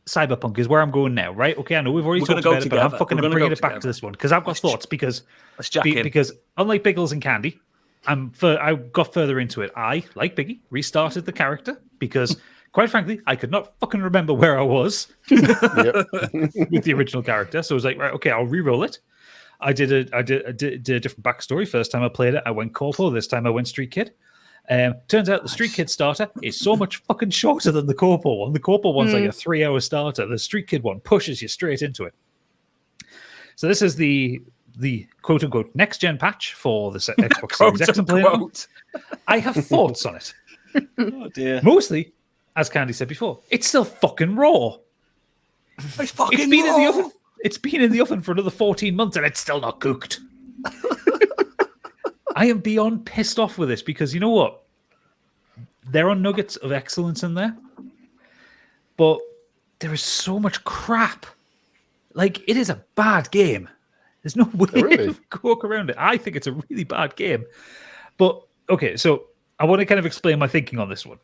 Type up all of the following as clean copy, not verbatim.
Cyberpunk is where I'm going now, right? Okay, I know we've already talked about it, but I'm fucking bringing it back to this one because I've got thoughts. Because unlike Biggles and Candy, I got further into it. I, like Biggie, restarted the character because, quite frankly, I could not fucking remember where I was with the original character. So I was like, right, okay, I'll re-roll it. I did a different backstory. First time I played it, I went Corpo. This time I went Street Kid. Turns out the Street Kid starter is so much fucking shorter than the Corpo one. The Corpo one's like a 3-hour starter. The Street Kid one pushes you straight into it. So this is the quote unquote next gen patch for the Xbox Series X. I have thoughts on it. Oh dear. Mostly, as Candy said before, it's still fucking raw. It's been in the oven. It's been in the oven for another 14 months and it's still not cooked. I am beyond pissed off with this because you know what? There are nuggets of excellence in there, but there is so much crap. Like, it is a bad game. There's no way to walk around it. I think it's a really bad game. But, okay, so I want to kind of explain my thinking on this one.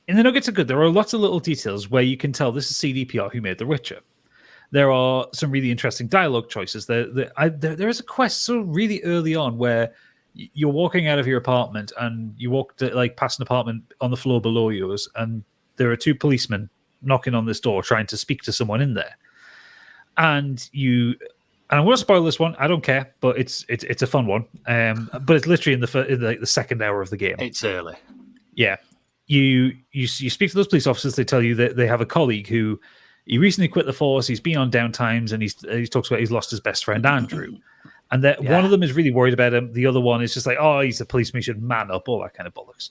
In the nuggets are good. There are lots of little details where you can tell this is CDPR who made The Witcher. There are some really interesting dialogue choices. There is a quest so really early on where you're walking out of your apartment and you walk past an apartment on the floor below yours, and there are 2 policemen knocking on this door trying to speak to someone in there. And I'm going to spoil this one. I don't care, but it's a fun one. But it's literally in the second hour of the game. It's early. Yeah, you speak to those police officers. They tell you that they have a colleague who. He recently quit the force. He's been on downtimes, and he talks about he's lost his best friend Andrew, and that one of them is really worried about him. The other one is just like, oh, he's a policeman, he should man up, all that kind of bollocks.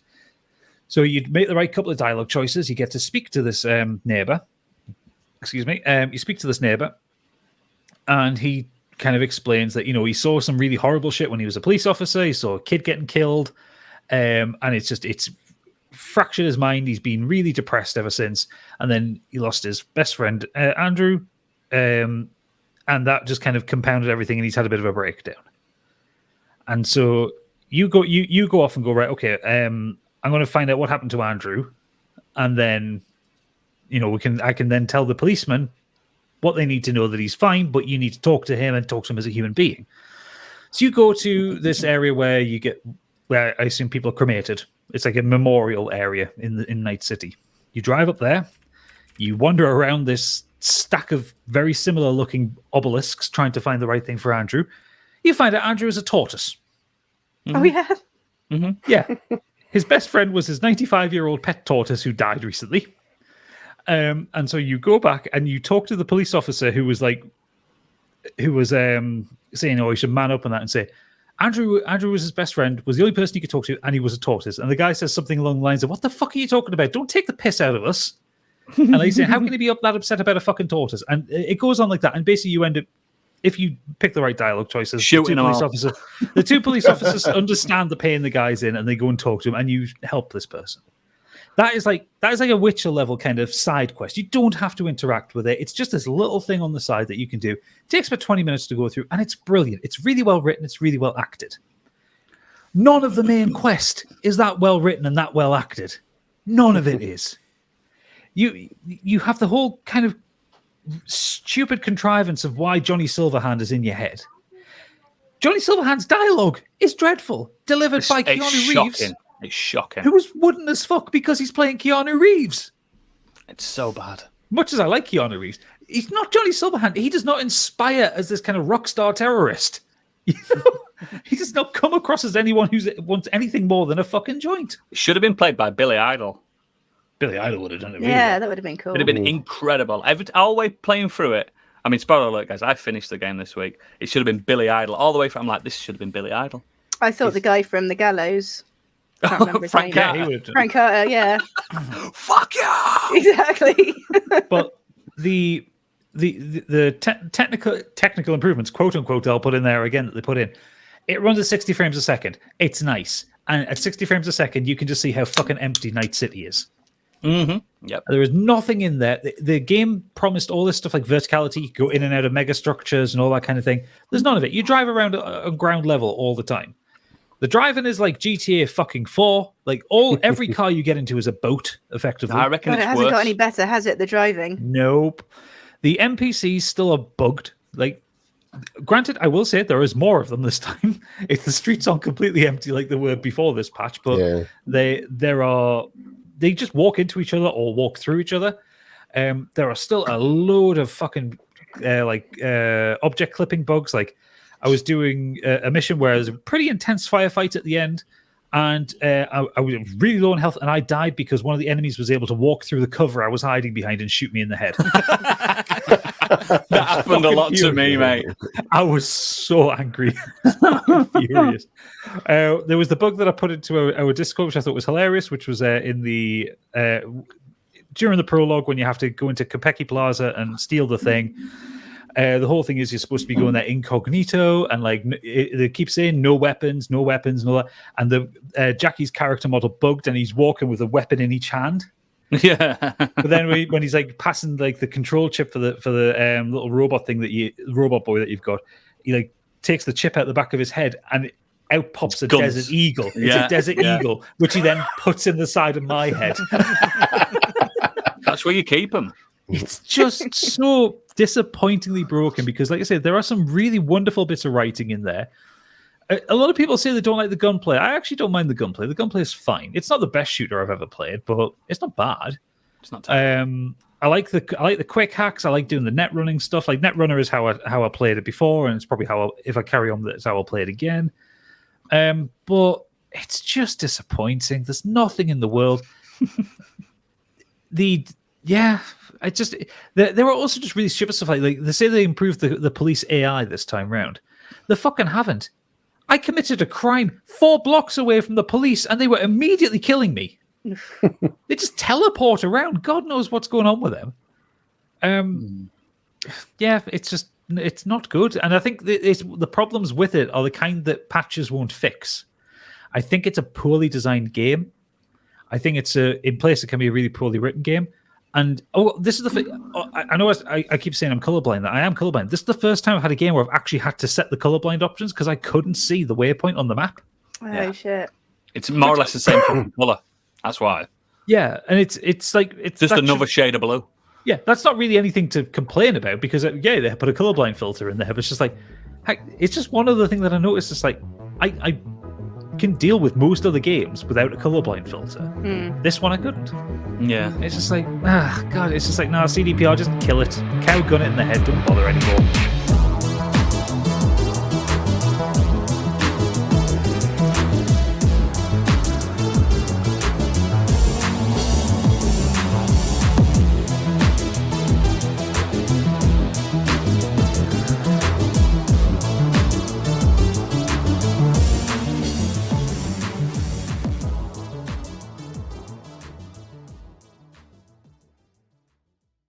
So you make the right couple of dialogue choices. You get to speak to this neighbor. Excuse me. You speak to this neighbor, and he kind of explains that he saw some really horrible shit when he was a police officer. He saw a kid getting killed, and it's fractured his mind. He's been really depressed ever since, and then he lost his best friend Andrew, and that just kind of compounded everything, and he's had a bit of a breakdown. And so you go off and go, right, okay, I'm going to find out what happened to Andrew, and then I can then tell the policeman what they need to know, that he's fine, but you need to talk to him and talk to him as a human being. So you go to this area where I assume people are cremated. It's like a memorial area in Night City. You drive up there, you wander around this stack of very similar looking obelisks trying to find the right thing for Andrew. You find out Andrew is a tortoise. Mm-hmm. Oh, yeah? Mm-hmm. Yeah. His best friend was his 95-year-old pet tortoise who died recently. And so you go back and you talk to the police officer who was saying, oh, he should man up on that and say, Andrew was his best friend, was the only person he could talk to, and he was a tortoise. And the guy says something along the lines of, what the fuck are you talking about? Don't take the piss out of us. And he's saying, how can he be that upset about a fucking tortoise? And it goes on like that. And basically you end up, if you pick the right dialogue choices, the 2 police officers understand the pain the guy's in, and they go and talk to him, and you help this person. That is like a Witcher level kind of side quest. You don't have to interact with it. It's just this little thing on the side that you can do. It takes about 20 minutes to go through, and it's brilliant. It's really well written. It's really well acted. None of the main quest is that well written and that well acted. None of it is. You have the whole kind of stupid contrivance of why Johnny Silverhand is in your head. Johnny Silverhand's dialogue is dreadful, delivered by Keanu Reeves. It's shocking. Who was wooden as fuck because he's playing Keanu Reeves. It's so bad. Much as I like Keanu Reeves, he's not Johnny Silverhand. He does not inspire as this kind of rock star terrorist. He does not come across as anyone who wants anything more than a fucking joint. It should have been played by Billy Idol. Billy Idol would have done it. Really that would have been cool. It would have been incredible. All the way playing through it. I mean, spoiler alert, guys. I finished the game this week. It should have been Billy Idol all the way from. I'm like, this should have been Billy Idol. I thought the guy from The Gallows. Can't remember his name. Carter. Frank Carter, yeah. Fuck you! Exactly. But the technical improvements, quote unquote, I'll put in there again that they put in. It runs at 60 frames a second. It's nice, and at 60 frames a second, you can just see how fucking empty Night City is. Mm-hmm. Yep. There is nothing in there. The game promised all this stuff like verticality, you go in and out of mega structures and all that kind of thing. There's none of it. You drive around on ground level all the time. The driving is like GTA fucking 4. Like every car you get into is a boat, effectively. I reckon God, it it's hasn't worse. got any better, has it? The driving. Nope. The NPCs still are bugged. Like, granted, I will say there is more of them this time. If the streets aren't completely empty like they were before this patch, but they just walk into each other or walk through each other. There are still a load of fucking object clipping bugs. Like, I was doing a mission where there's a pretty intense firefight at the end, and I was really low on health, and I died because one of the enemies was able to walk through the cover I was hiding behind and shoot me in the head. That happened a lot to me, mate. I was so angry. Furious. There was the bug that I put into our Discord, which I thought was hilarious, which was in the during the prologue when you have to go into Kopeki Plaza and steal the thing. The whole thing is you're supposed to be going there incognito, and like they keep saying no weapons, and all that. And the Jackie's character model bugged, and he's walking with a weapon in each hand. Yeah. But then when he's like passing like the control chip for the little robot thing robot boy that you've got, he like takes the chip out the back of his head, and out pops a desert eagle. It's a desert eagle, which he then puts in the side of my head. That's where you keep them. It's just so disappointingly broken because, like I said, there are some really wonderful bits of writing in there. A lot of people say they don't like the gunplay. I actually don't mind the gunplay. The gunplay is fine. It's not the best shooter I've ever played, but it's not bad. It's not terrible. I like the quick hacks. I like doing the net running stuff. Like net runner is how I played it before, and it's probably if I carry on, that's how I'll play it again. But it's just disappointing. There's nothing in the world. They were also just really stupid stuff. Like they say they improved the police AI this time round. They fucking haven't. I committed a crime 4 blocks away from the police, and they were immediately killing me. They just teleport around. God knows what's going on with them. Yeah, it's not good. And I think the problems with it are the kind that patches won't fix. I think it's a poorly designed game. I think it's in place it can be a really poorly written game. And this is the thing. I know I keep saying I'm colorblind. I am colorblind. This is the first time I've had a game where I've actually had to set the colorblind options because I couldn't see the waypoint on the map. Oh shit! It's more or less the same color. That's why. Yeah, and it's like it's just another shade of blue. Yeah, that's not really anything to complain about because they put a colorblind filter in there. But it's just like it's just one other thing that I noticed. It's like I can deal with most other games without a colorblind filter. This one I couldn't. Yeah. It's just like, God, it's just like, no, CDPR, just kill it. Cow gun it in the head, don't bother anymore.